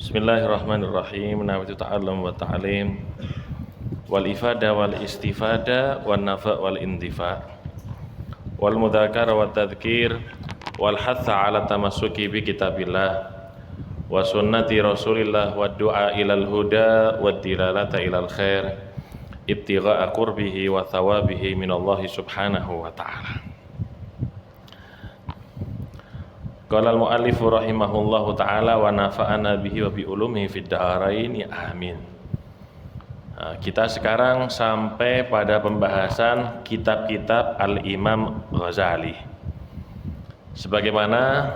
Bismillahirrahmanirrahim. Nawaitu ta'allum wa ta'lim wal ifada wal istifada wan nafa wal intifa wal mudhakara wa tadhkir wal hatha ala tamassuki bi kitabillah wa sunnati rasulillah wa du'a ilal huda wa dilalata ilal khair ibtigha'a qurbihi wa thawabihi minallahi subhanahu wa ta'ala. Qala al-mu'allif rahimahullahu ta'ala wa nafa'ana bihi wa bi ulumihi fid dharain amin. Kita sekarang sampai pada pembahasan kitab-kitab Al-Imam Ghazali. Sebagaimana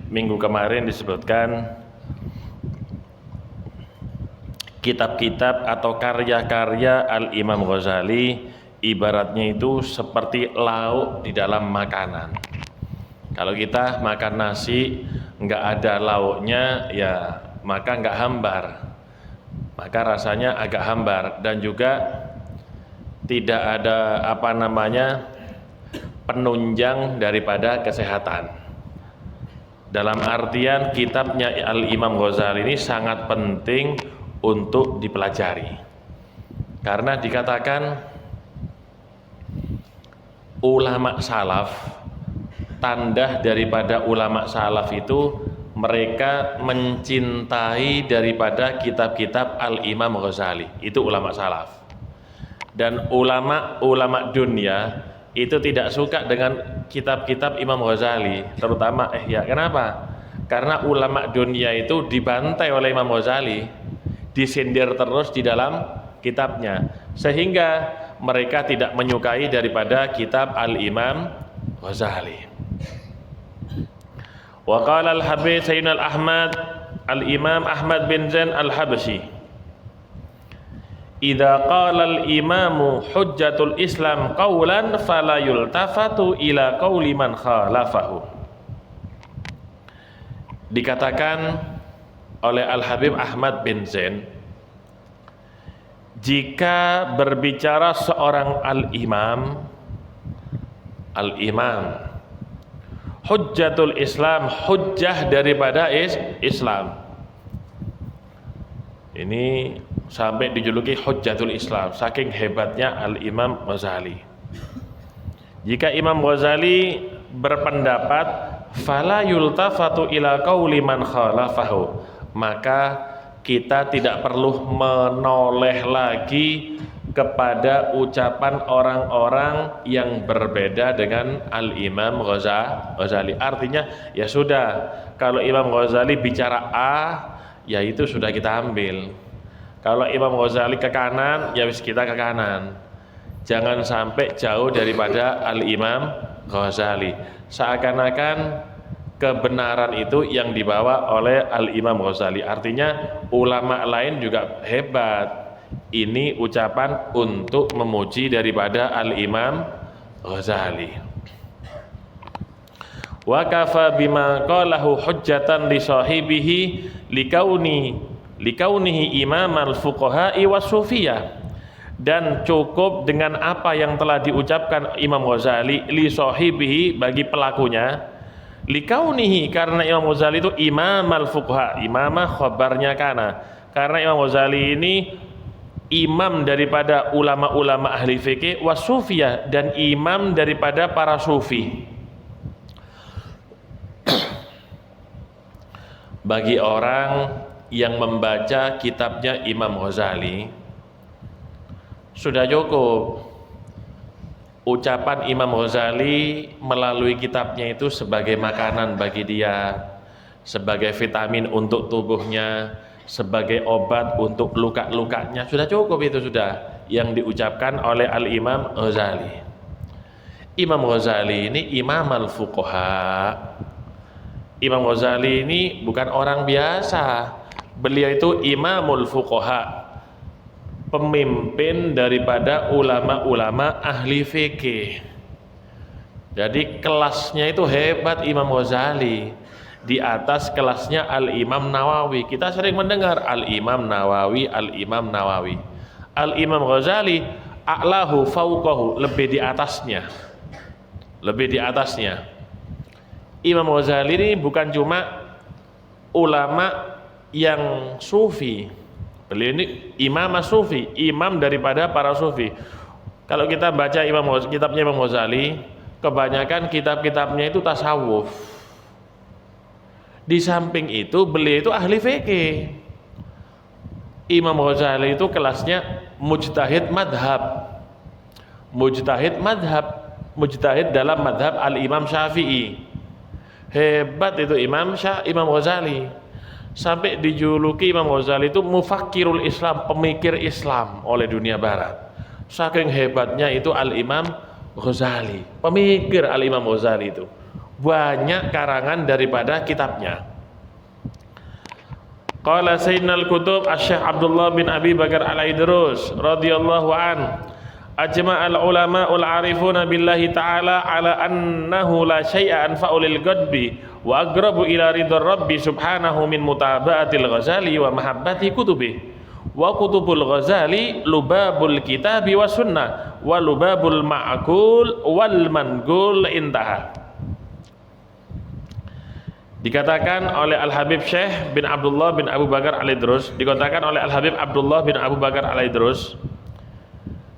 minggu kemarin disebutkan, kitab-kitab atau karya-karya Al-Imam Ghazali ibaratnya itu seperti lauk di dalam makanan. Kalau kita makan nasi nggak ada lauknya, ya maka nggak hambar, maka rasanya agak hambar dan juga tidak ada penunjang daripada kesehatan. Dalam artian kitabnya Al-Imam Ghazali ini sangat penting untuk dipelajari, karena dikatakan ulama salaf, tanda daripada ulama salaf itu mereka mencintai daripada kitab-kitab Al-Imam Ghazali. Itu ulama salaf. Dan ulama dunia itu tidak suka dengan kitab-kitab Imam Ghazali, terutama Ihya. Kenapa? Karena ulama dunia itu dibantai oleh Imam Ghazali, disindir terus di dalam kitabnya, sehingga mereka tidak menyukai daripada kitab Al-Imam Ghazali. Wa qala al-Habib Sayyidina al-Ahmad al-Imam Ahmad bin Zain al-Habsyi, idza qala al-imamu hujjatul Islam qawlan fala yultafatu ila qawli man khalafahu. Dikatakan oleh Al-Habib Ahmad bin Zain, jika berbicara seorang al-imam hujjatul Islam, hujjah daripada Islam, ini sampai dijuluki hujjatul Islam, saking hebatnya Al-Imam Ghazali. Jika Imam Ghazali berpendapat fala yultafatu ila qauli man khalafahu, maka kita tidak perlu menoleh lagi kepada ucapan orang-orang yang berbeda dengan Al-Imam Ghazali. Artinya ya sudah, kalau Imam Ghazali bicara A, ya itu sudah kita ambil. Kalau Imam Ghazali ke kanan, ya wis kita ke kanan. Jangan sampai jauh daripada Al-Imam Ghazali. Seakan-akan kebenaran itu yang dibawa oleh Al-Imam Ghazali. Artinya ulama lain juga hebat. Ini ucapan untuk memuji daripada Al-Imam Ghazali. Wa kafa bima qalahu hujjatan li sahibihi likaunihi imam al-fuqaha'i was-sufiyah. Dan cukup dengan apa yang telah diucapkan Imam Ghazali li sahibihi, bagi pelakunya, likaunihi, karena Imam Ghazali itu imam al-fuqaha, imamah khabarnya kana, karena Imam Ghazali ini imam daripada ulama-ulama ahli fikih wasufiyah, dan imam daripada para sufi. Bagi orang yang membaca kitabnya Imam Ghazali, sudah cukup ucapan Imam Ghazali melalui kitabnya itu sebagai makanan bagi dia, sebagai vitamin untuk tubuhnya, sebagai obat untuk luka-lukanya. Sudah cukup, itu sudah yang diucapkan oleh Al-Imam Ghazali. Imam Ghazali ini imam al-fuqaha. Imam Ghazali ini bukan orang biasa. Beliau itu imamul fuqaha, pemimpin daripada ulama-ulama ahli fikih. Jadi kelasnya itu hebat Imam Ghazali, di atas kelasnya Al-Imam Nawawi. Kita sering mendengar Al-Imam Nawawi, Al-Imam Nawawi. Al-Imam Ghazali a'lahu fauqahu, lebih di atasnya. Imam Ghazali ini bukan cuma ulama yang sufi. Beliau ini imam sufi, imam daripada para sufi. Kalau kita baca kitabnya Imam Ghazali, kebanyakan kitab-kitabnya itu tasawuf. Di samping itu beliau itu ahli fikih. Imam Ghazali itu kelasnya mujtahid madhab. Mujtahid dalam madhab al-Imam Syafi'i. Hebat itu Imam Ghazali. Sampai dijuluki Imam Ghazali itu mufakkirul Islam, pemikir Islam oleh dunia barat. Saking hebatnya itu Al-Imam Ghazali, pemikir Al-Imam Ghazali itu. Banyak karangan daripada kitabnya. Qala Sayyidina al-Kutub Asy-Syaikh Abdullah bin Abi Bakar Al-Aidrus radhiyallahu an, ajma'al ulama'ul arifuna billahi ta'ala ala annahu la syai'a anfa'u lil qadbi wa aqrabu ila ridha rabbi subhanahu min mutaba'atil Ghazali wa mahabbati kutubihi. Wa kutubul Ghazali lubabul kitabi wa sunnah wa lubabul ma'kul wal mangul intaha. Dikatakan oleh Al-Habib Syekh bin Abdullah bin Abu Bakar Al-Idrus, dikatakan oleh Al-Habib Abdullah bin Abu Bakar Al-Idrus,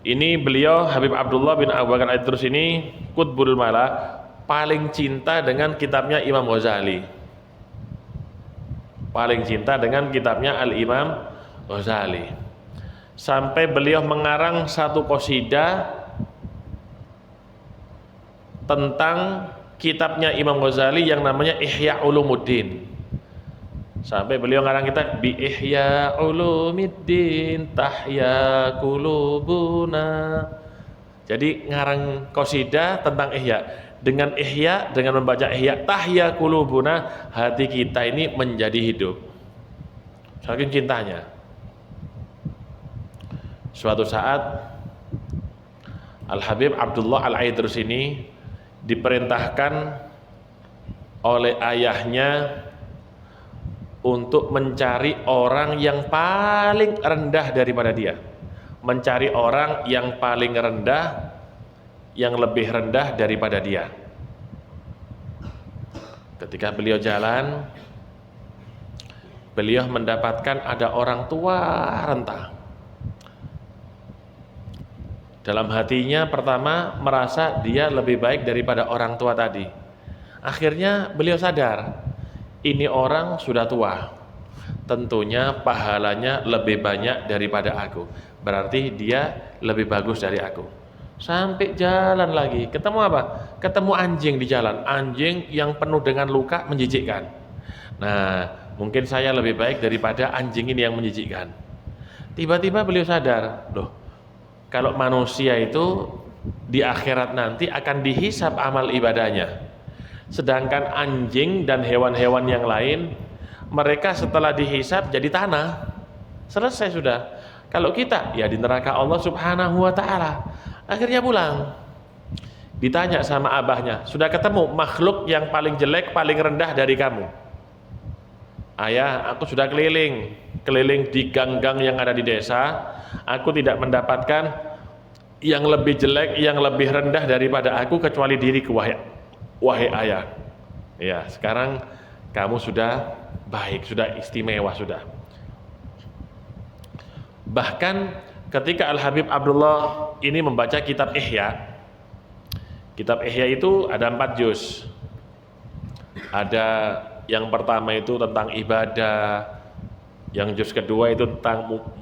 ini beliau Habib Abdullah bin Abu Bakar Al-Idrus ini Qutbul Mala, paling cinta dengan kitabnya Imam Ghazali, paling cinta dengan kitabnya Al-Imam Ghazali, sampai beliau mengarang satu qasidah tentang kitabnya Imam Ghazali yang namanya Ihya Ulumuddin. Sampai beliau ngarang kitab bi Ihya Ulumuddin tahya qulubuna. Jadi ngarang qasidah tentang ihya. Dengan ihya, dengan membaca ihya tahya qulubuna, hati kita ini menjadi hidup. Saking cintanya. Suatu saat Al-Habib Abdullah Al-Aidrus ini diperintahkan oleh ayahnya untuk mencari orang yang paling rendah daripada dia, mencari orang yang paling rendah, yang lebih rendah daripada dia. Ketika beliau jalan, beliau mendapatkan ada orang tua renta. Dalam hatinya pertama merasa dia lebih baik daripada orang tua tadi. Akhirnya beliau sadar, ini orang sudah tua, tentunya pahalanya lebih banyak daripada aku, berarti dia lebih bagus dari aku. Sampai jalan lagi, ketemu apa? Ketemu anjing di jalan, anjing yang penuh dengan luka menjijikkan. Nah, mungkin saya lebih baik daripada anjing ini yang menjijikkan. Tiba-tiba beliau sadar, loh, kalau manusia itu di akhirat nanti akan dihisab amal ibadahnya. Sedangkan anjing dan hewan-hewan yang lain, mereka setelah dihisab jadi tanah. Selesai sudah. Kalau kita ya di neraka Allah Subhanahu wa taala. Akhirnya pulang. Ditanya sama abahnya, "Sudah ketemu makhluk yang paling jelek, paling rendah dari kamu?" "Ayah, aku sudah keliling di gang-gang yang ada di desa. Aku tidak mendapatkan yang lebih jelek, yang lebih rendah daripada aku kecuali diriku, wahai ayah. Ya, sekarang kamu sudah baik, sudah istimewa sudah." Bahkan ketika Al-Habib Abdullah ini membaca kitab Ihya. Kitab Ihya itu ada 4 juz. Ada yang pertama itu tentang ibadah, yang juz kedua itu tentang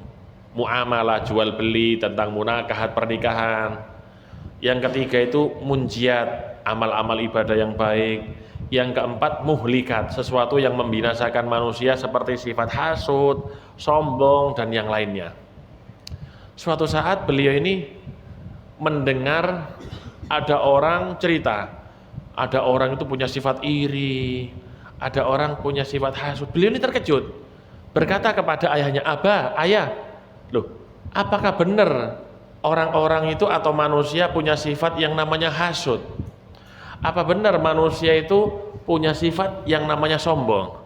muamalah jual beli, tentang munakahat pernikahan. Yang ketiga itu munjiat, amal-amal ibadah yang baik. Yang keempat muhlikat, sesuatu yang membinasakan manusia seperti sifat hasud, sombong dan yang lainnya. Suatu saat beliau ini mendengar ada orang cerita, ada orang itu punya sifat iri, ada orang punya sifat hasud. Beliau ini terkejut, berkata kepada ayahnya, "Ayah, loh, apakah benar orang-orang itu atau manusia punya sifat yang namanya hasud? Apa benar manusia itu punya sifat yang namanya sombong?"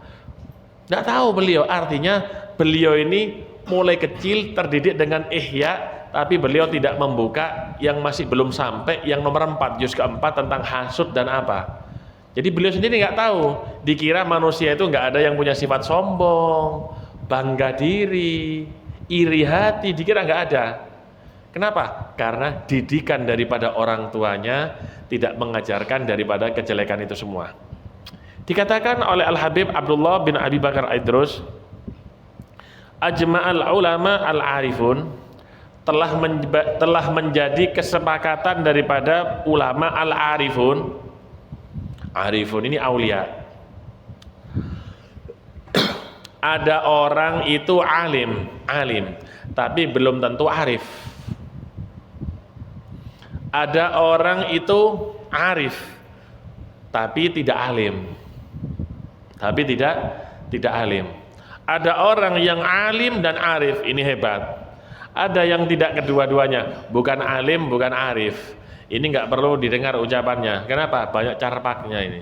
Nggak tahu beliau, artinya beliau ini mulai kecil terdidik dengan ihya, tapi beliau tidak membuka yang masih belum sampai yang nomor 4, juz keempat tentang hasud dan apa. Jadi beliau sendiri nggak tahu, dikira manusia itu nggak ada yang punya sifat sombong, bangga diri, iri hati, dikira nggak ada. Kenapa? Karena didikan daripada orang tuanya tidak mengajarkan daripada kejelekan itu semua. Dikatakan oleh Al-Habib Abdullah bin Abi Bakar Aidrus, ajma'al ulama al-arifun, telah menjadi kesepakatan daripada ulama al-arifun. Arifun ini aulia. Ada orang itu alim, tapi belum tentu arif. Ada orang itu arif, tapi tidak alim. Ada orang yang alim dan arif, ini hebat. Ada yang tidak kedua-duanya, bukan alim, bukan arif. Ini nggak perlu didengar ucapannya. Kenapa? Banyak carpaknya ini.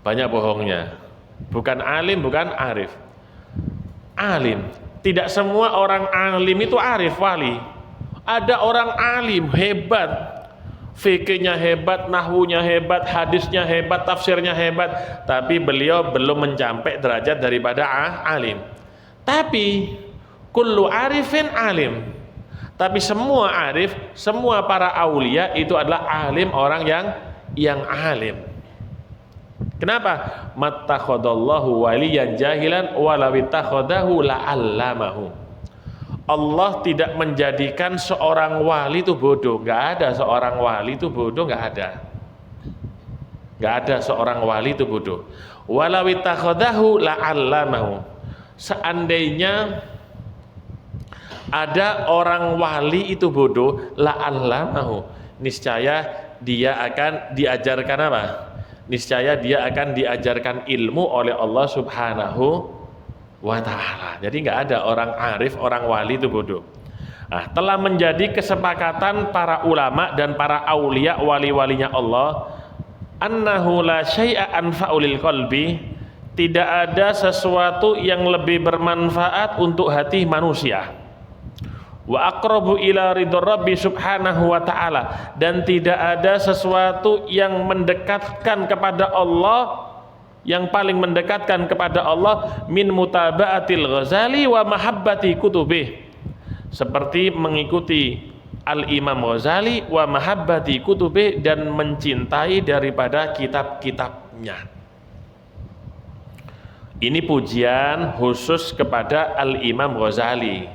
Banyak bohongnya. Bukan alim, bukan arif. Alim. Tidak semua orang alim itu arif, wali. Ada orang alim hebat, fikihnya hebat, nahwunya hebat, hadisnya hebat, tafsirnya hebat, tapi beliau belum mencapai derajat daripada alim. Tapi kullu arifin alim. Tapi semua arif, semua para aulia itu adalah alim, orang yang alim. Kenapa? Mattakhadallahu waliyan jahilan walawittakhadahu la'allamahu. Allah tidak menjadikan seorang wali itu bodoh. Nggak ada seorang wali itu bodoh, nggak ada. Nggak ada seorang wali itu bodoh. Walawittakhadahu la'allamahu. Seandainya ada orang wali itu bodoh, la'allamahu, niscaya dia akan diajarkan apa? Niscaya dia akan diajarkan ilmu oleh Allah Subhanahu wa ta'ala. Jadi nggak ada orang arif, orang wali itu bodoh. Nah, telah menjadi kesepakatan para ulama dan para aulia, wali-walinya Allah, annahu la syai'a anfa'u lil qalbi, tidak ada sesuatu yang lebih bermanfaat untuk hati manusia, wa aqrabu ila ridho rabbi subhanahu wa ta'ala, dan tidak ada sesuatu yang mendekatkan kepada Allah, yang paling mendekatkan kepada Allah, min mutaba'atil Ghazali wa mahabbati kutubih, seperti mengikuti Al-Imam Ghazali wa mahabbati kutubih, dan mencintai daripada kitab-kitabnya. Ini pujian khusus kepada Al-Imam Ghazali,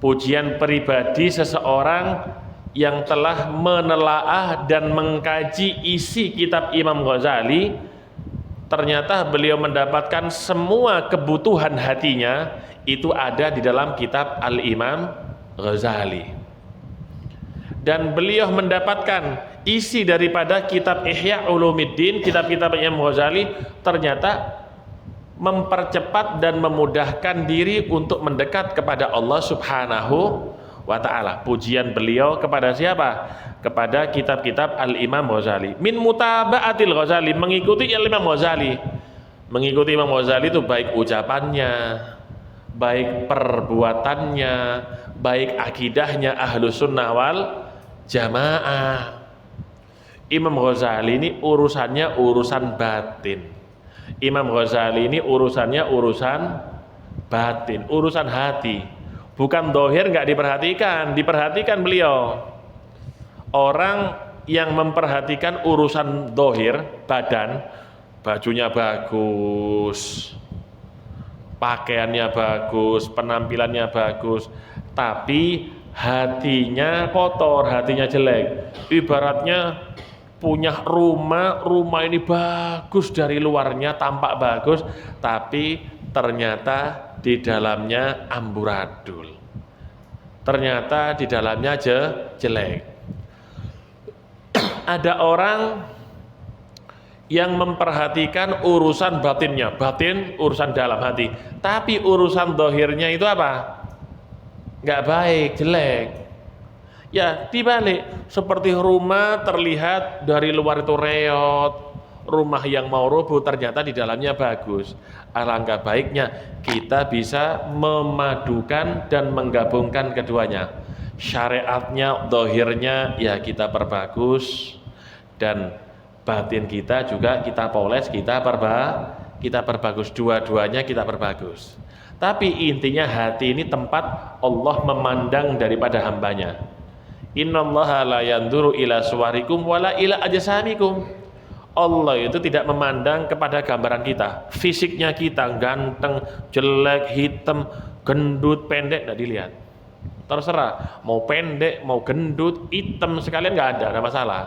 pujian pribadi seseorang yang telah menelaah dan mengkaji isi kitab Imam Ghazali. Ternyata beliau mendapatkan semua kebutuhan hatinya itu ada di dalam kitab Al-Imam Ghazali. Dan beliau mendapatkan isi daripada kitab Ihya Ulumuddin, kitab-kitab Imam Ghazali, ternyata mempercepat dan memudahkan diri untuk mendekat kepada Allah Subhanahu wa ta'ala. Pujian beliau kepada siapa? Kepada kitab-kitab Al-Imam Ghazali. Min mutaba'atil Ghazali, mengikuti Al-Imam Ghazali. Mengikuti Imam Ghazali itu baik ucapannya, baik perbuatannya, baik akidahnya Ahlus Sunnah wal Jamaah. Imam Ghazali ini urusannya urusan batin. Imam Ghazali ini urusannya urusan batin, urusan hati. Bukan dohir nggak diperhatikan, diperhatikan beliau. Orang yang memperhatikan urusan dohir, badan, bajunya bagus, pakaiannya bagus, penampilannya bagus, tapi hatinya kotor, hatinya jelek. Ibaratnya punya rumah ini bagus, dari luarnya tampak bagus, tapi ternyata di dalamnya amburadul, ternyata di dalamnya jelek. Ada orang yang memperhatikan urusan batinnya, batin urusan dalam hati, tapi urusan dohirnya itu apa? Nggak baik, jelek. Ya dibalik, seperti rumah terlihat dari luar itu reot, rumah yang mau rubuh ternyata di dalamnya bagus. Alangkah baiknya kita bisa memadukan dan menggabungkan keduanya. Syariatnya, dohirnya ya kita perbagus, dan batin kita juga kita poles, kita kita perbagus, dua-duanya kita perbagus. Tapi intinya hati ini tempat Allah memandang daripada hambanya. Innallaha la yanzuru ila suwarikum wala ila ajsamikum. Allah itu tidak memandang kepada gambaran kita, fisiknya kita ganteng, jelek, hitam, gendut, pendek, tidak dilihat. Terserah mau pendek, mau gendut, hitam sekalian nggak ada masalah.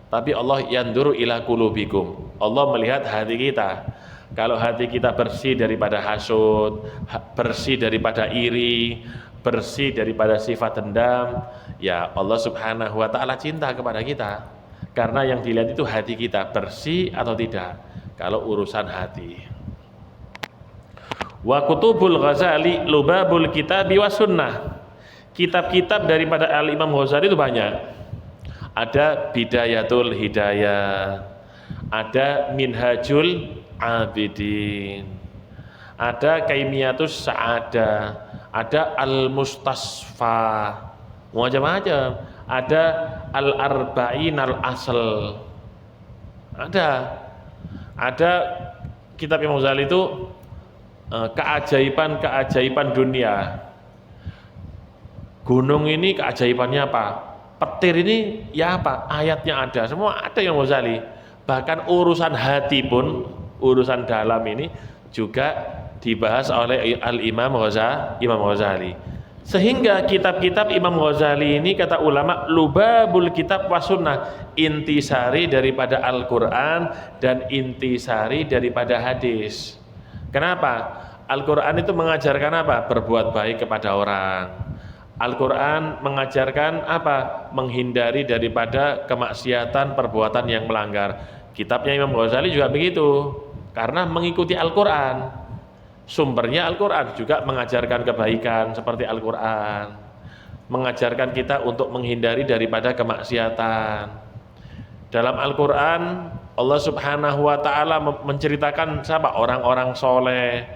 Tapi Allah yanzuru ila qulubikum. Allah melihat hati kita. Kalau hati kita bersih daripada hasud, bersih daripada iri, bersih daripada sifat dendam, ya Allah Subhanahu wa taala cinta kepada kita. Karena yang dilihat itu hati kita bersih atau tidak. Kalau urusan hati. Wa kutubul Ghazali lubabul kitabi was sunnah. Kitab-kitab daripada Al-Imam Ghazali itu banyak. Ada Bidayatul Hidayah, ada Minhajul Abidin, ada Kaimiyatus Sa'adah, ada Al-Mustasfa, macam-macam, ada Al-Arba'in Al-Asl, ada kitab Imam Ghazali itu keajaiban-keajaiban dunia. Gunung ini keajaibannya apa? Petir ini ya apa? Ayatnya ada, semua ada yang Ghazali. Bahkan urusan hati pun, urusan dalam ini juga dibahas oleh Al-Imam Ghazali. Sehingga kitab-kitab Imam Ghazali ini kata ulama lubabul kitab was sunnah, intisari daripada Al-Quran dan intisari daripada hadis. Kenapa? Al-Quran itu mengajarkan apa? Berbuat baik kepada orang. Al-Quran mengajarkan apa? Menghindari daripada kemaksiatan, perbuatan yang melanggar. Kitabnya Imam Ghazali juga begitu, karena mengikuti Al-Quran. Sumbernya Al-Quran juga mengajarkan kebaikan seperti Al-Quran, mengajarkan kita untuk menghindari daripada kemaksiatan. Dalam Al-Quran Allah Subhanahu wa ta'ala menceritakan siapa? Orang-orang soleh.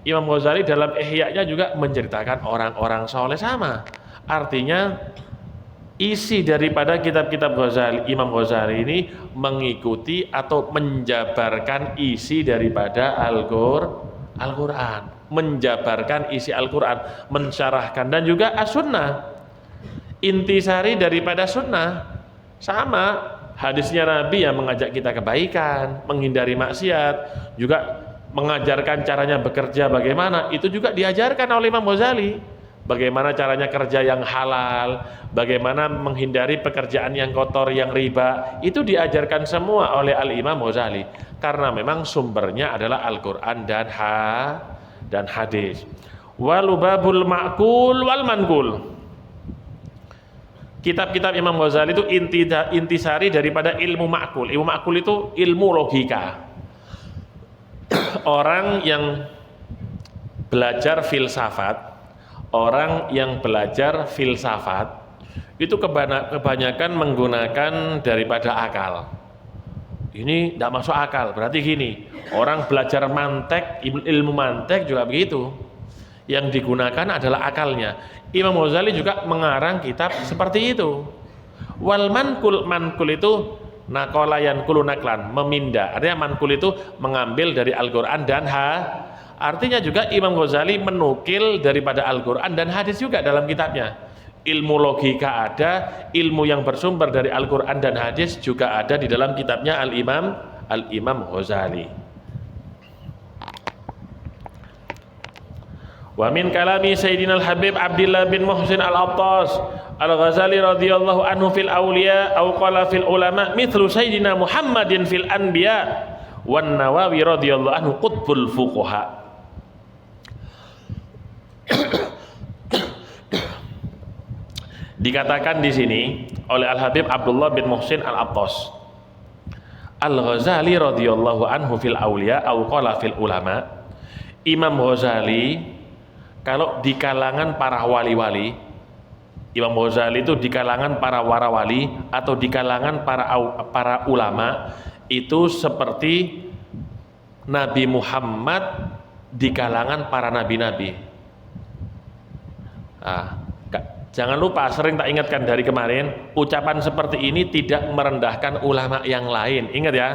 Imam Ghazali dalam Ihya-nya juga menceritakan orang-orang soleh sama. Artinya isi daripada kitab-kitab Ghazali, Imam Ghazali ini mengikuti atau menjabarkan isi daripada Al-Quran, menjabarkan isi Al-Quran, mensyarahkan, dan juga as-sunnah, intisari daripada sunnah. Sama hadisnya Nabi yang mengajak kita kebaikan, menghindari maksiat, juga mengajarkan caranya bekerja bagaimana, itu juga diajarkan oleh Imam Ghazali. Bagaimana caranya kerja yang halal, bagaimana menghindari pekerjaan yang kotor, yang riba, itu diajarkan semua oleh Al-Imam Ghazali. Karena memang sumbernya adalah Al-Quran dan hadis. Walubabul ma'kul wal mankul. Kitab-kitab Imam Ghazali itu intisari daripada ilmu ma'kul. Ilmu ma'kul itu ilmu logika. Orang yang belajar filsafat, itu kebanyakan menggunakan daripada akal. Ini tidak masuk akal, berarti gini, orang belajar mantek, ilmu mantek juga begitu, yang digunakan adalah akalnya. Imam Ghazali juga mengarang kitab seperti itu. Wal mankul itu nakolayan kulu naklan, memindah. Artinya mankul itu mengambil dari Al-Quran dan artinya juga Imam Ghazali menukil daripada Al-Quran dan hadis juga dalam kitabnya. Ilmu logika ada, ilmu yang bersumber dari Al-Quran dan hadis juga ada di dalam kitabnya Al-Imam Ghazali. Wa min kalami Sayyidina Al-Habib Abdullah bin Muhsin Al-Attas Al-Ghazali radhiyallahu anhu fil awliya aw qala fil ulama mithlu Sayyidina Muhammadin fil anbiya wan Nawawi radhiyallahu anhu qutbul fuqaha. Dikatakan di sini oleh Al-Habib Abdullah bin Muhsin Al-Attas Al-Ghazali radhiyallahu anhu fil awliya aw qala fil ulama. Imam Ghazali kalau di kalangan para wali-wali, Imam Ghazali itu di kalangan para warawali atau di kalangan para ulama itu seperti Nabi Muhammad di kalangan para nabi-nabi. Jangan lupa, sering tak ingatkan dari kemarin, ucapan seperti ini tidak merendahkan ulama yang lain. Ingat ya,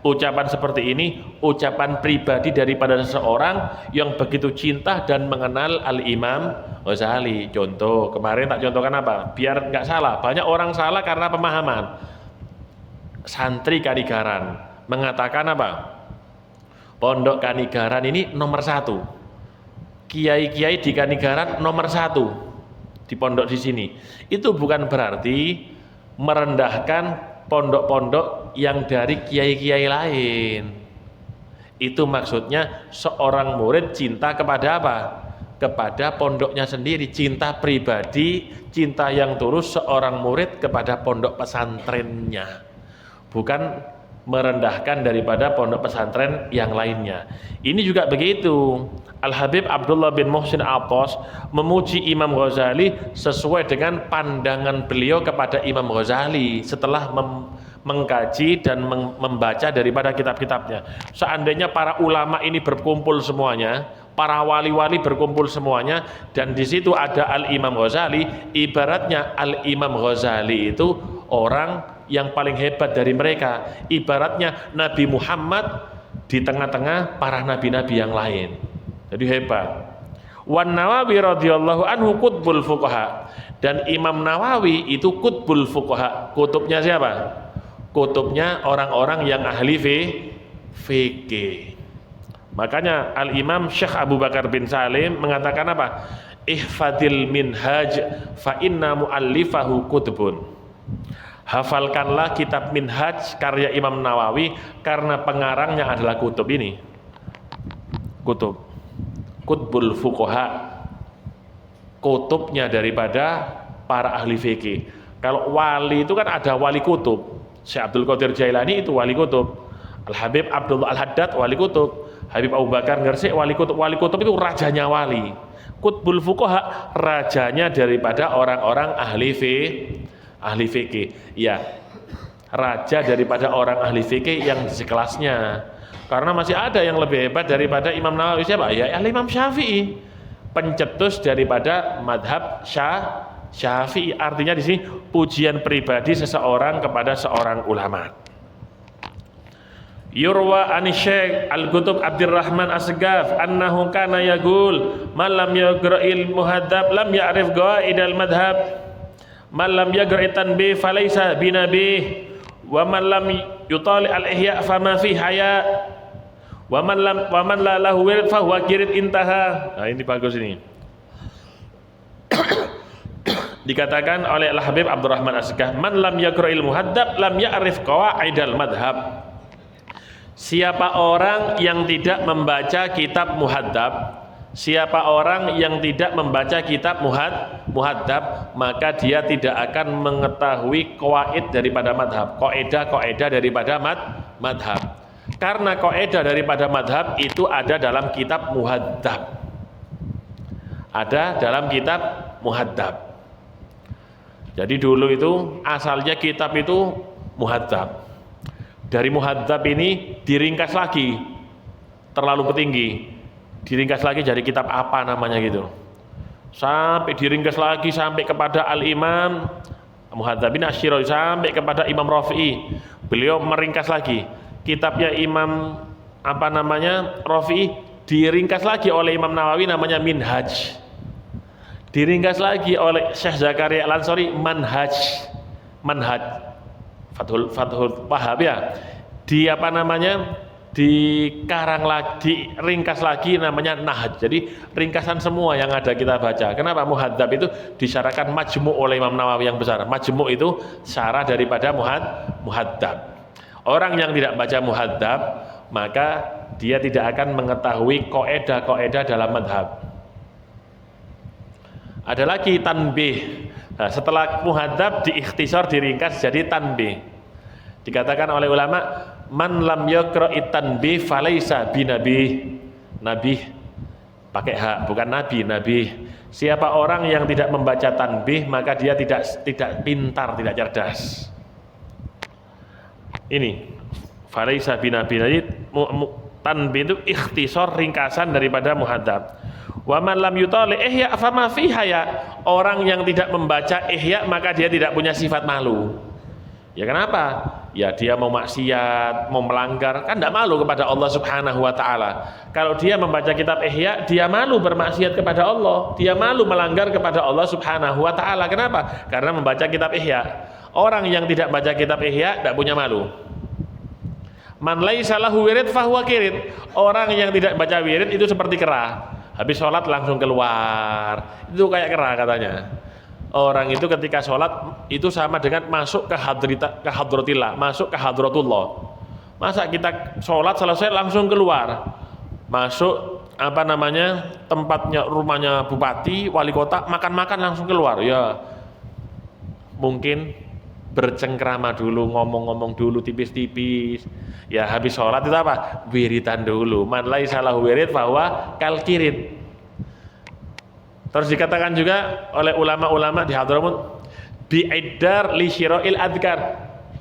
Ucapan seperti ini ucapan pribadi daripada seseorang yang begitu cinta dan mengenal Al-Imam Ghazali. Contoh, kemarin tak contohkan apa? Biar nggak salah. Banyak orang salah karena pemahaman. Santri Kanigaran mengatakan apa? Pondok Kanigaran ini nomor 1. Kiai-kiai di Kanigaran nomor 1 di pondok di sini. Itu bukan berarti merendahkan pondok-pondok yang dari kiai-kiai lain. Itu maksudnya seorang murid cinta kepada apa? Kepada pondoknya sendiri, cinta pribadi, cinta yang tulus seorang murid kepada pondok pesantrennya, bukan merendahkan daripada pondok pesantren yang lainnya. Ini juga begitu. Al-Habib Abdullah bin Muhsin Athos memuji Imam Ghazali sesuai dengan pandangan beliau kepada Imam Ghazali setelah mengkaji dan membaca daripada kitab-kitabnya. Seandainya para ulama ini berkumpul semuanya, para wali-wali berkumpul semuanya, dan di situ ada Al-Imam Ghazali, ibaratnya Al-Imam Ghazali itu orang yang paling hebat dari mereka. Ibaratnya Nabi Muhammad di tengah-tengah para nabi-nabi yang lain. Jadi hebat. Wan Nawawi radhiyallahu anhu qutbul fuqaha, dan Imam Nawawi itu qutbul fuqaha. Kutubnya siapa? Kutubnya orang-orang yang ahli fikih. Makanya Al-Imam Syekh Abu Bakar bin Salim mengatakan apa? Ihfadil minhaj fa inna muallifahu kutubun. Hafalkanlah kitab Minhaj karya Imam Nawawi karena pengarangnya adalah kutub ini. Kutbul fuqaha, kutubnya daripada para ahli fikih. Kalau wali itu kan ada wali kutub. Syekh Abdul Qadir Jailani itu wali kutub. Al-Habib Abdullah Al-Haddad wali kutub. Habib Abu Bakar Ngersik wali kutub. Wali kutub itu rajanya wali. Kutbul fuqaha rajanya daripada orang-orang ahli fikih. Ya, raja daripada orang ahli fikih yang di sekelasnya. Karena masih ada yang lebih hebat daripada Imam Nawawi. Siapa? Ya Imam Syafi'i, pencetus daripada madhab Syafi'i. Artinya di sini pujian pribadi seseorang kepada seorang ulama. Yurwa an Syekh Al-Qutub Abdurrahman Asgaf annahu kana yaqul man lam yaqra'il muhadzab lam ya'rif qawaidal madhab, man lam yaqra'i tanbih falaysa binabi, wa man lam yutali al-ihya fama fi haya, wa man la lahu wirid fa huwa kirid intaha. Nah, ini bagus ini. Dikatakan oleh Al-Habib Abdurrahman Asgaf, man lam yaqra'il muhadzab lam ya'rif qawaidal madhab. Siapa orang yang tidak membaca kitab muhadzab, siapa orang yang tidak membaca kitab muhadzab, maka dia tidak akan mengetahui qawaid daripada madhab, kaidah daripada madhab. Karena kaidah daripada madhab itu ada dalam kitab muhadzab, ada dalam kitab muhadzab. Jadi dulu itu asalnya kitab itu muhadzab. Dari muhadzab ini diringkas lagi, terlalu tinggi, diringkas lagi jadi kitab apa namanya gitu, sampai diringkas lagi sampai kepada Al-Imam Muhadzab bin Asyirazi, sampai kepada Imam Rafi'i. Beliau meringkas lagi kitabnya Imam apa namanya Rafi'i, diringkas lagi oleh Imam Nawawi namanya Minhaj, diringkas lagi oleh Syekh Zakaria Al-Ansari Manhaj Fathul Wahhab ya, di apa namanya dikarang lagi, diringkas lagi namanya Nahj. Jadi ringkasan semua yang ada kita baca. Kenapa? Muhadzab itu disyaratkan majmu' oleh Imam Nawawi yang besar. Majmu' itu syarah daripada muhadzab. Orang yang tidak baca muhadzab maka dia tidak akan mengetahui kaidah dalam madhab. Ada lagi tanbih. Nah, setelah muhadzab diikhtisar, diringkas jadi tanbih. Dikatakan oleh ulama, man lam yaqra'i tanbih falaysa binabi. Nabi pakai hak, bukan nabi. Siapa orang yang tidak membaca tanbih maka dia tidak pintar, tidak cerdas. Ini falaysa binabi. Jadi tanbih itu ikhtisar, ringkasan daripada muhadzab. Wa man lam yutali ihya fama fi haya. Orang yang tidak membaca ihya maka dia tidak punya sifat malu. Ya kenapa? Ya dia mau maksiat, mau melanggar, kan tidak malu kepada Allah Subhanahu wa Ta'ala. Kalau dia membaca kitab Ihya, dia malu bermaksiat kepada Allah, dia malu melanggar kepada Allah Subhanahu wa Ta'ala. Kenapa? Karena membaca kitab Ihya. Orang yang tidak baca kitab Ihya tidak punya malu. Man laisa lahu wirid fahuwa kirid. Orang yang tidak baca wirid itu seperti kera. Habis sholat langsung keluar. Itu kayak kera katanya. Orang itu ketika sholat itu sama dengan masuk ke hadratillah, masuk ke hadratullah. Masa kita sholat selesai langsung keluar, masuk tempatnya, rumahnya bupati, wali kota, makan-makan langsung keluar. Ya mungkin bercengkrama dulu, ngomong-ngomong dulu tipis-tipis. Ya habis sholat itu apa? Wiritan dulu. Man laisa lahu wirid fahuwa kal kirid. Terus dikatakan juga oleh ulama-ulama di Hadramut, bi'idar li syira'il adhkar,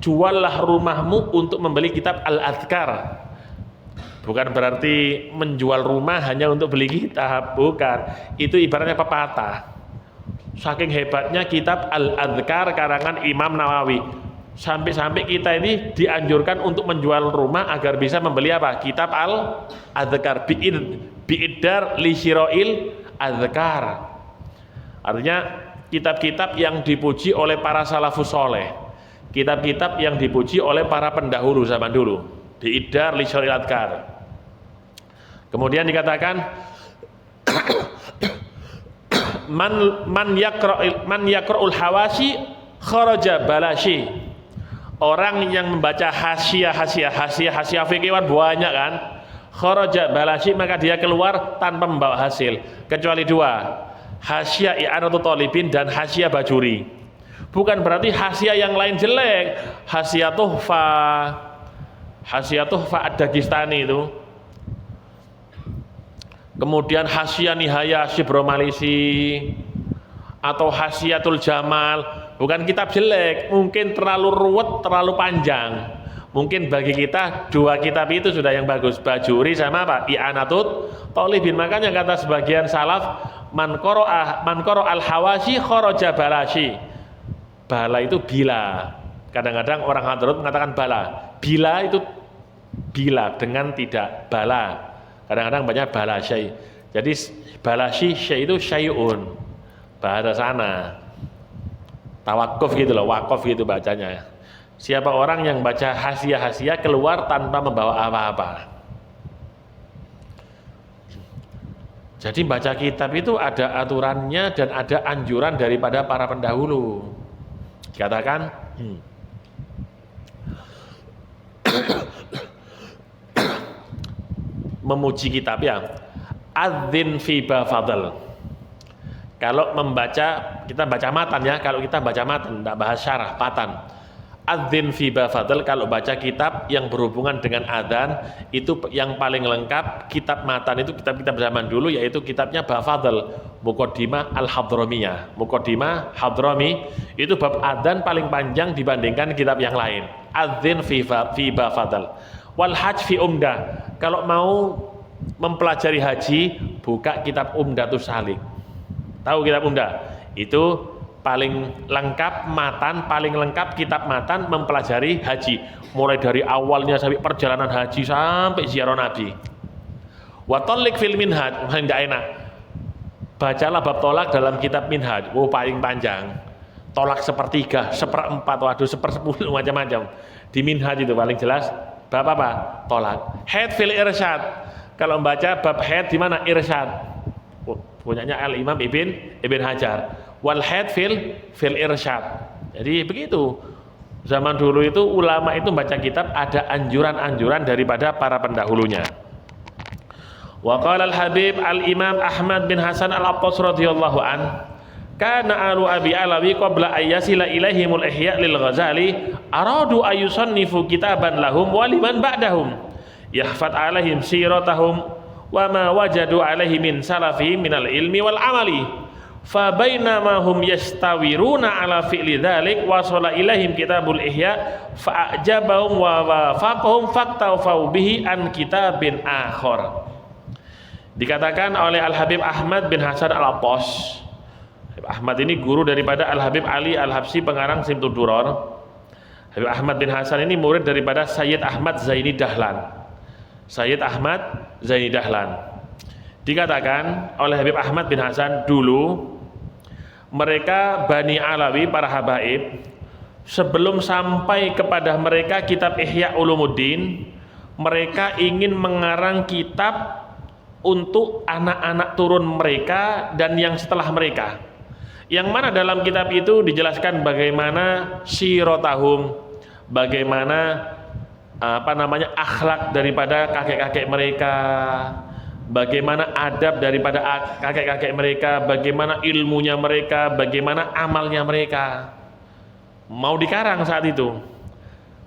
juallah rumahmu untuk membeli kitab al-adhkar. Bukan berarti menjual rumah hanya untuk beli kitab, bukan. Itu ibaratnya pepatah. Saking hebatnya kitab al-adhkar karangan Imam Nawawi, sampai-sampai kita ini dianjurkan untuk menjual rumah agar bisa membeli apa? Kitab al-adhkar, bi'idar li syira'il Azkar. Artinya kitab-kitab yang dipuji oleh para salafus soleh, kitab-kitab yang dipuji oleh para pendahulu zaman dulu, bi'idar li syira'il Azkar. Kemudian dikatakan man yaqra'ul hawashi kharaja balashi. Orang yang membaca hasiah fikih banyak kan, kharaja balashi, maka dia keluar tanpa membawa hasil, kecuali dua, hasiah i'anatul talibin dan hasiah bajuri. Bukan berarti hasiah yang lain jelek. Hasiah tuhfa ad-Dagestani itu, kemudian hasiah nihaya Syibro Malisi, atau hasiatul jamal, bukan kitab jelek, mungkin terlalu ruwet, terlalu panjang. Mungkin bagi kita dua kitab itu sudah yang bagus, Bajuri sama apa? I'anatut Talibin. Makanya kata sebagian salaf, man qara al-hawashi kharaja balashi. Bala itu bila. Kadang-kadang orang Hadramut mengatakan bala. Bila itu bila dengan tidak, bala. Kadang-kadang banyak bala syai. Jadi balashi syai itu syai'un. Bahasa sana. Tawakuf gitu loh, wakaf gitu bacanya. Siapa orang yang baca hasiah keluar tanpa membawa apa-apa. Jadi baca kitab itu ada aturannya dan ada anjuran daripada para pendahulu. Dikatakan memuji kitab ya, adzin fi bafadl. Kalau membaca, kita baca matan ya, kalau kita baca matan, tidak bahas syarah, matan. Adzin fi bafadl, kalau baca kitab yang berhubungan dengan adzan, itu yang paling lengkap. Kitab matan itu kitab-kitab zaman dulu, yaitu kitabnya Bafadl, Muqaddimah al-Hadramiyah. Muqaddimah Hadrami itu bab adzan paling panjang dibandingkan kitab yang lain. Adzin fi bafadl. Wal hajj fi umdah. Kalau mau mempelajari haji, buka kitab Umdatus Salik. Tahu kitab Umdah? Itu paling lengkap matan, paling lengkap kitab matan mempelajari haji, mulai dari awalnya sampai perjalanan haji sampai ziarah Nabi. Wa talik fil minhaj, enggak enak. Bacalah bab tolak dalam kitab Minhaj. Paling panjang. Tolak sepertiga, seperempat, waduh, sepersepuluh, macam-macam. Di Minhaj itu paling jelas bab apa? Tolak. Haid fil irsyad. Kalau membaca bab haid di mana? Irsyad. Punyanya Al-Imam Ibn Hajar. Wal haid fil irsyad. Jadi begitu. Zaman dulu itu ulama itu baca kitab ada anjuran-anjuran daripada para pendahulunya. Wa qala al-Habib al-Imam Ahmad bin Hasan al-Attas radhiyallahu an, kana alu Abi Alawi qabla ayyasila ilaihimul ihya lil Ghazali aradu ayusannifu kitaban lahum wa liman ba'dahum yahfad alaihim siratahum wa ma wajadu alaihi min salafi minal ilmi wal amali. Fa bainama hum yastawiruna ala fi'li dzalik wasala ilaihim kitabul ihya fa ajabahum wa wafaqahum faktawfau bihi an kitabin akhar. Dikatakan oleh Al-Habib Ahmad bin Hasan Al-Attas. Ahmad ini guru daripada Al-Habib Ali Al-Habsyi pengarang Simtud Duror. Habib Ahmad bin Hasan ini murid daripada Sayyid Ahmad Zaini Dahlan. Sayyid Ahmad Zaini Dahlan. Dikatakan oleh Habib Ahmad bin Hasan, dulu mereka Bani Alawi, para habaib, sebelum sampai kepada mereka kitab Ihya Ulumuddin, mereka ingin mengarang kitab untuk anak-anak turun mereka dan yang setelah mereka, yang mana dalam kitab itu dijelaskan bagaimana sirotahum, bagaimana akhlak daripada kakek-kakek mereka, bagaimana adab daripada kakek-kakek mereka, bagaimana ilmunya mereka, bagaimana amalnya mereka. Mau dikarang saat itu.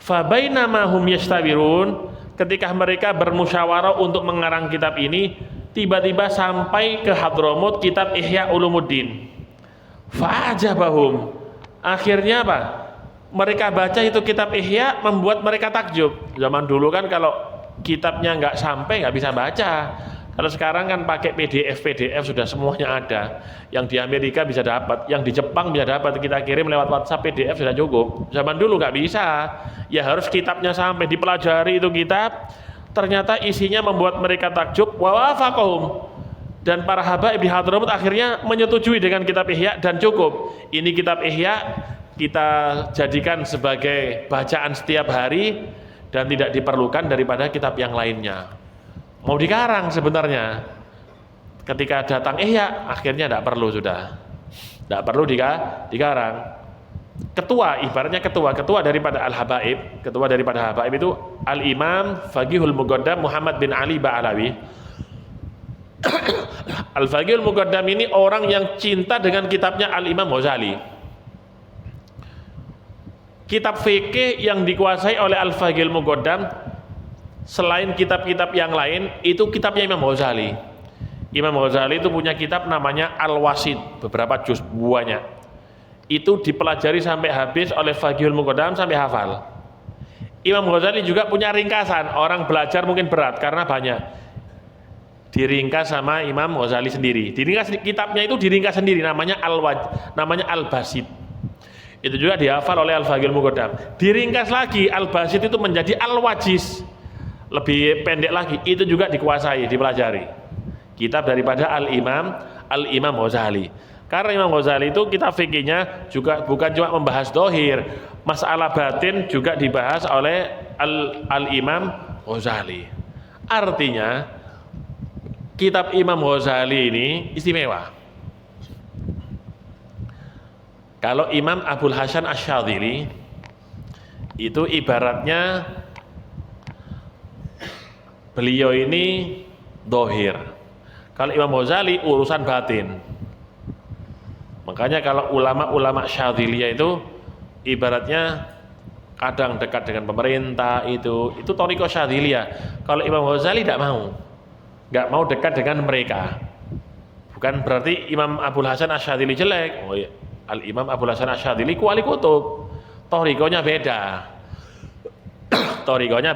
Fabainama hum yastawirun, ketika mereka bermusyawarah untuk mengarang kitab ini, tiba-tiba sampai ke Hadramut kitab Ihya Ulumuddin. Fa'ajabahum, akhirnya apa? Mereka baca itu kitab Ihya, membuat mereka takjub. Zaman dulu kan kalau kitabnya nggak sampai nggak bisa baca. Kalau sekarang kan pakai PDF sudah semuanya ada. Yang di Amerika bisa dapat, yang di Jepang bisa dapat, kita kirim lewat WhatsApp PDF sudah cukup. Zaman dulu nggak bisa, ya harus kitabnya sampai dipelajari itu kitab. Ternyata isinya membuat mereka takjub. Wa wafaqahum, dan para habaib di Hadramut akhirnya menyetujui dengan kitab Ihya dan cukup. Ini kitab Ihya kita jadikan sebagai bacaan setiap hari dan tidak diperlukan daripada kitab yang lainnya. Mau dikarang sebenarnya, ketika datang Ihya akhirnya tidak perlu, sudah tidak perlu dikarang. Ketua, ibaratnya ketua daripada al-habaib, ketua daripada habaib itu al-imam Faqihul Muqaddam Muhammad bin Ali Ba'alawi. Al-Faqihul Muqaddam ini orang yang cinta dengan kitabnya al-Imam Ghazali. Kitab fikih yang dikuasai oleh Al-Faqihul Muqaddam selain kitab-kitab yang lain itu kitabnya Imam Ghazali. Imam Ghazali itu punya kitab namanya Al-Wasid, beberapa juz buahnya. Itu dipelajari sampai habis oleh Faqihul Muqaddam sampai hafal. Imam Ghazali juga punya ringkasan, orang belajar mungkin berat karena banyak. Diringkas sama Imam Ghazali sendiri. Diringkas kitabnya itu diringkas sendiri, namanya Al-Basit. Itu juga dihafal oleh Al-Faqihul Muqaddam. Diringkas lagi Al-Basit itu menjadi Al-Wajiz. Lebih pendek lagi, itu juga dikuasai, dipelajari. Kitab daripada Al-Imam Ghazali. Karena Imam Ghazali itu kitab fikihnya juga bukan cuma membahas dohir, masalah batin juga dibahas oleh Al-Imam Ghazali. Artinya kitab Imam Ghazali ini istimewa. Kalau Imam Abul Hasan Asy-Syadzili itu ibaratnya beliau ini dohir. Kalau Imam Ghazali urusan batin. Makanya kalau ulama-ulama Syadziliyah itu ibaratnya kadang dekat dengan pemerintah, itu thariqah Syadziliyah. Kalau Imam Ghazali tidak mau dekat dengan mereka. Bukan berarti Imam Abul Hasan Asy-Syadzili jelek. Oh iya, Al-Imam Abul Hasan Asy-Syadzili kuali kutub, thariqahnya beda. Thariqahnya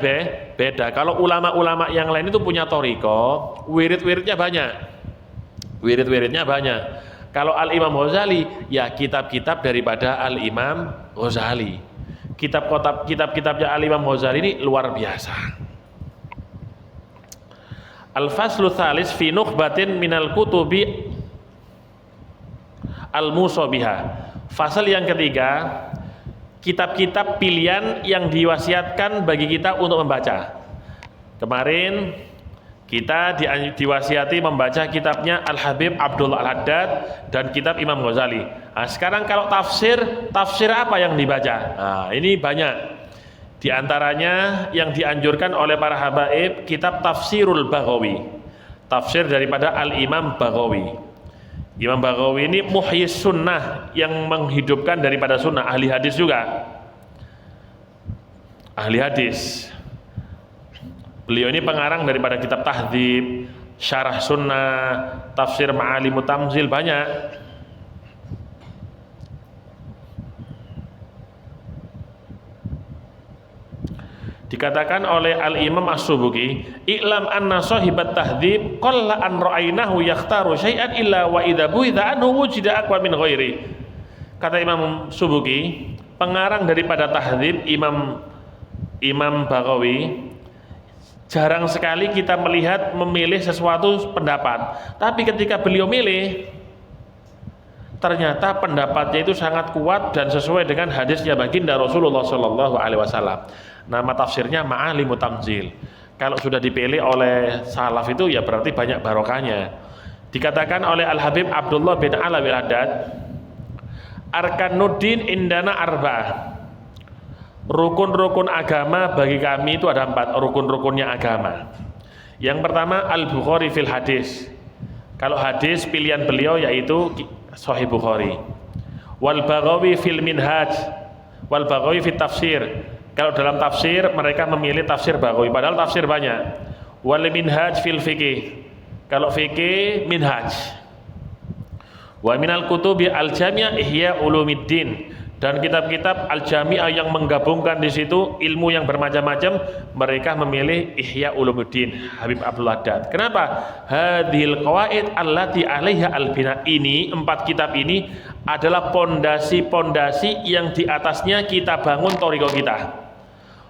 beda. Kalau ulama-ulama yang lain itu punya thariqah, wirid-wiridnya banyak. Kalau Al-Imam Ghazali ya kitab-kitab daripada Al-Imam Ghazali. Kitab-kitabnya Al-Imam Ghazali ini luar biasa. Al-Faslu Tsalis fi nukhbatin minal kutubi al-musabiha. Fasal yang ketiga, kitab-kitab pilihan yang diwasiatkan bagi kita untuk membaca. Kemarin kita diwasiati membaca kitabnya Al-Habib Abdullah Al-Haddad dan kitab Imam Ghazali. Nah, sekarang kalau tafsir apa yang dibaca? Nah, ini banyak. Di antaranya yang dianjurkan oleh para habaib kitab Tafsirul Baghawi, tafsir daripada Al-Imam Baghawi. Imam Baghawi ini muhyis sunnah, yang menghidupkan daripada sunnah, ahli hadis juga. Ahli hadis. Beliau ini pengarang daripada kitab Tahdzib, Syarah Sunnah, Tafsir Ma'alimut Tamzil, banyak. Dikatakan oleh Al-Imam As-Subuki, "I'lam anna sahibat tahdzib qalla an ra'ainahu yakhtaru syai'an illa wa idza bu'idza anhu wujida aqwa min ghairi." Kata Imam Subuki, pengarang daripada Tahdzib Imam Baghawi, jarang sekali kita melihat memilih sesuatu pendapat, tapi ketika beliau milih ternyata pendapatnya itu sangat kuat dan sesuai dengan hadisnya baginda Rasulullah Shallallahu Alaihi Wasallam. Nama tafsirnya Ma'alimut Tanzil. Kalau sudah dipilih oleh salaf itu ya berarti banyak barokahnya. Dikatakan oleh Al-Habib Abdullah bin Alawi Al-Haddad, Arkanuddin indana arba'ah. Rukun-rukun agama bagi kami itu ada 4 rukun-rukunnya agama. Yang pertama Al-Bukhari fil hadis. Kalau hadis pilihan beliau yaitu Sahih Bukhari. Wal Baghawi fil minhaj. Wal Baghawi fit tafsir. Kalau dalam tafsir mereka memilih tafsir Baghawi, padahal tafsir banyak. Wal minhaj fil fikih. Kalau fikih minhaj. Wa minal kutubi al-jami' Ihya Ulumuddin. Dan kitab-kitab al-jami'ah yang menggabungkan di situ ilmu yang bermacam-macam, mereka memilih Ihya Ulumuddin Habib Abdullah Haddad. Kenapa? Hadhil qawaid allati 'alaiha al-bina. Ini 4 kitab ini adalah pondasi-pondasi yang di atasnya kita bangun thariqah kita.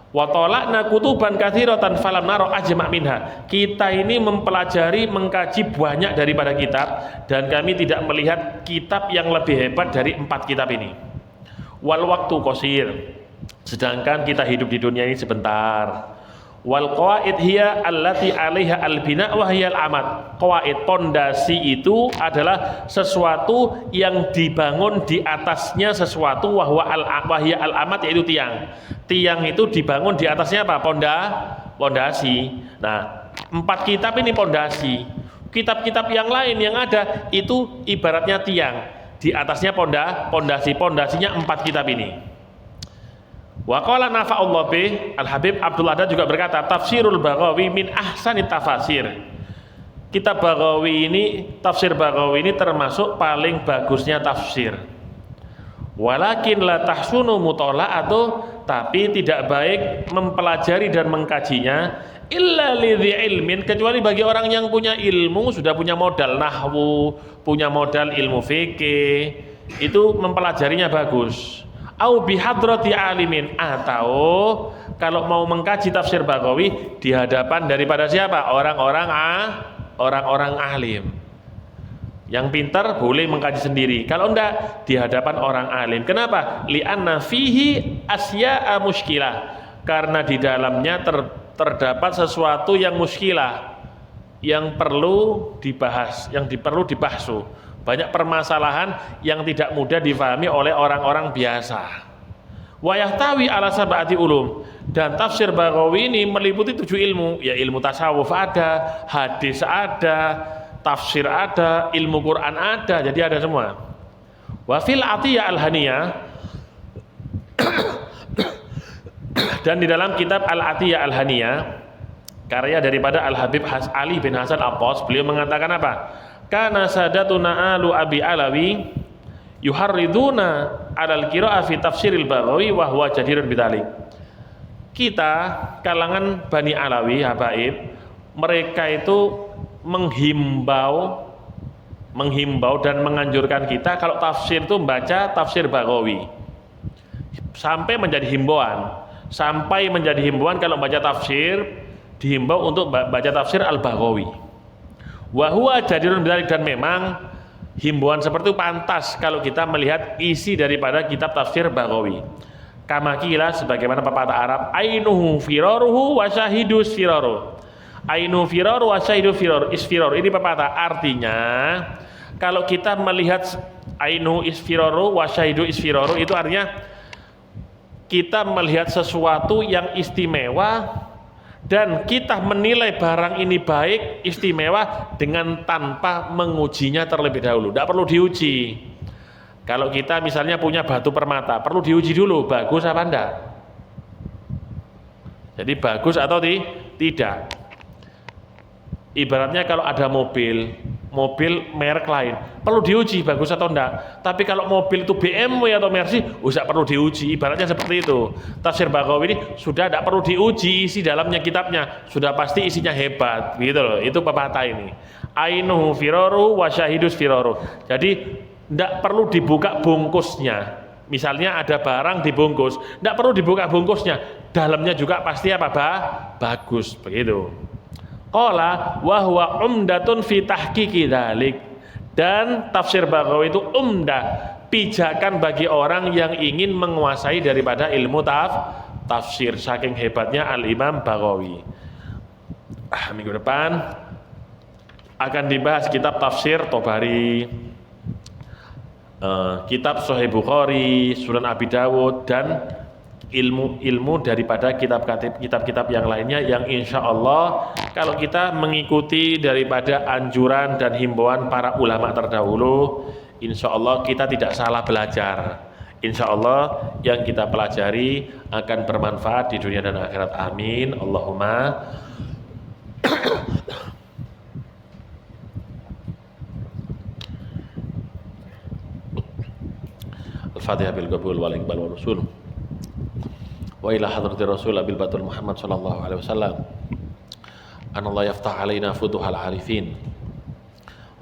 Wa tala'na kutuban katsiratan falam nara ajma' minha. Kita ini mempelajari, mengkaji banyak daripada kitab dan kami tidak melihat kitab yang lebih hebat dari 4 kitab ini. Wal waktu qasir, sedangkan kita hidup di dunia ini sebentar. Wal qawaid hiya allati 'alaiha al-bina wa hiya al-amad. Qawaid, pondasi itu adalah sesuatu yang dibangun di atasnya sesuatu, wa huwa al-hiya al-amad, yaitu tiang. Tiang itu dibangun di atasnya apa? Pondasi. Nah, 4 kitab ini pondasi. Kitab-kitab yang lain yang ada itu ibaratnya tiang. Di atasnya pondasinya 4 kitab ini. Wa qala nafa'ullah bih, Al-Habib Abdullah Haddad juga berkata, tafsirul Baghawi min ahsanit tafasir. Kitab Baghawi ini, tafsir Baghawi ini termasuk paling bagusnya tafsir. Walakin la tahsunu mutola'atu, tapi tidak baik mempelajari dan mengkajinya illa lidhi ilmin, kecuali bagi orang yang punya ilmu, sudah punya modal nahwu, punya modal ilmu fikih, itu mempelajarinya bagus. Au bihadrati alimin, atau kalau mau mengkaji tafsir Baghawi di hadapan daripada siapa? Orang-orang alim. Yang pintar boleh mengkaji sendiri, kalau enggak di hadapan orang alim. Kenapa? Li'anna fihi asya'a muskilah, karena di dalamnya terdapat sesuatu yang muskilah, yang perlu dibahas, yang perlu dibahsu. Banyak permasalahan yang tidak mudah difahami oleh orang-orang biasa. Wa yahtawi ala sab'ati ulum, dan tafsir Baghawi ini meliputi 7 ilmu, ya ilmu tasawuf ada, hadis ada, tafsir ada, ilmu Quran ada, jadi ada semua. Wa fil atiyah al-haniyah, dan di dalam kitab Al-Atiyah Al-Haniyah, karya daripada Al-Habib Ali bin Hasan Al-Qas, beliau mengatakan apa? Kana sadatuna alu abi alawi yuharriduna alal qira'ah fi tafsiril Baghawi wa huwa jadirun bidzalik. Kita kalangan Bani Alawi habaib, mereka itu menghimbau dan menganjurkan kita kalau tafsir itu membaca tafsir Baghawi, sampai menjadi himbauan kalau baca tafsir, dihimbau untuk baca tafsir Al-Baghawi. Wa huwa jadirun bidzalik, dan memang himbauan seperti itu pantas kalau kita melihat isi daripada kitab tafsir Baghawi. Kama qila, sebagaimana pepatah Arab, ainuhu firaruhu wa syahidu firaruh. Ainu firaru wa syahidu isfiraru. Ini pepatah, artinya kalau kita melihat ainu isfiraru wa syahidu isfiraru, itu artinya kita melihat sesuatu yang istimewa dan kita menilai barang ini baik, istimewa, dengan tanpa mengujinya terlebih dahulu. Tidak perlu diuji. Kalau kita misalnya punya batu permata, perlu diuji dulu, bagus apa enggak. Jadi bagus atau tidak. Ibaratnya kalau ada mobil merek lain, perlu diuji bagus atau enggak. Tapi kalau mobil itu BMW atau Mercy, usah perlu diuji. Ibaratnya seperti itu. Tafsir Baghawi ini sudah tidak perlu diuji isi dalamnya kitabnya, sudah pasti isinya hebat, gitu loh. Itu pepatah ini. Ainuhu firaru wa syahidus firaru. Jadi tidak perlu dibuka bungkusnya, Misalnya ada barang dibungkus, tidak perlu dibuka bungkusnya, dalamnya juga pasti apa bagus begitu. Qala wa huwa umdatun fi tahqiqi dzalik. Dan tafsir Baghawi itu umdah, pijakan bagi orang yang ingin menguasai daripada ilmu tafsir. Saking hebatnya Al-Imam Baghawi. Minggu depan akan dibahas kitab tafsir Tobari, kitab Sahih Bukhari, Sunan Abi Dawud, dan ilmu daripada kitab-kitab yang lainnya yang insya Allah kalau kita mengikuti daripada anjuran dan himbauan para ulama terdahulu, insya Allah kita tidak salah belajar. Insya Allah yang kita pelajari akan bermanfaat di dunia dan akhirat. Amin. Allahumma. Al-Fatihah bil qabul wal iqbal wal usul. Wa ila hadratir Rasul Abil Batul Muhammad sallallahu alaihi wasallam. Anallah yaftah alaina futuhal arifin.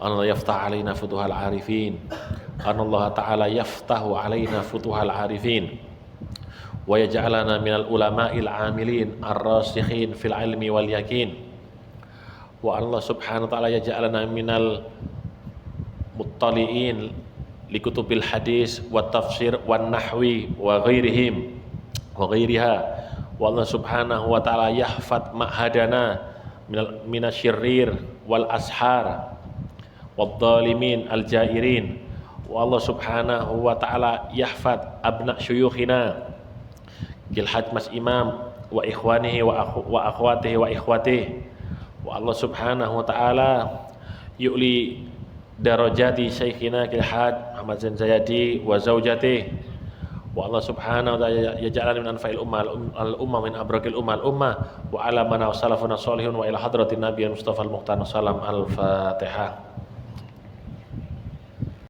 Anallah yaftah alaina futuhal arifin. Anallah ta'ala yaftahu alaina futuhal arifin. Wa yaj'alana minal ulama'il amilin ar-rasikhin fil ilmi wal yakin. Wa Allah subhanahu wa ta'ala yaj'alana minal muttali'in likutubil hadis wa tafsir wa nahwi wa ghairihim wa ghairiha. Wa Allah subhanahu wa ta'ala yahfad ma'hadana minasyirrir wal ashar wal dhalimin al jairin. Wa Allah subhanahu wa ta'ala yahfad abna syuyukhina Gilhaj Mas Imam wa ikhwanihi wa akhwatihi wa ikhwatihi. Wa Allah subhanahu wa ta'ala yu'li darajati syekhina Gilhaj Ahmad Zain Zayadi wa zawjatihi. Wa Allah subhanahu wa ta'ala yaj'alana min anfa'il ummah min abrakil ummah wa ala mana salafuna sholihun wa ila hadratin nabiyyin Mustafa al-Mukhtar. Salam al-Fatihah.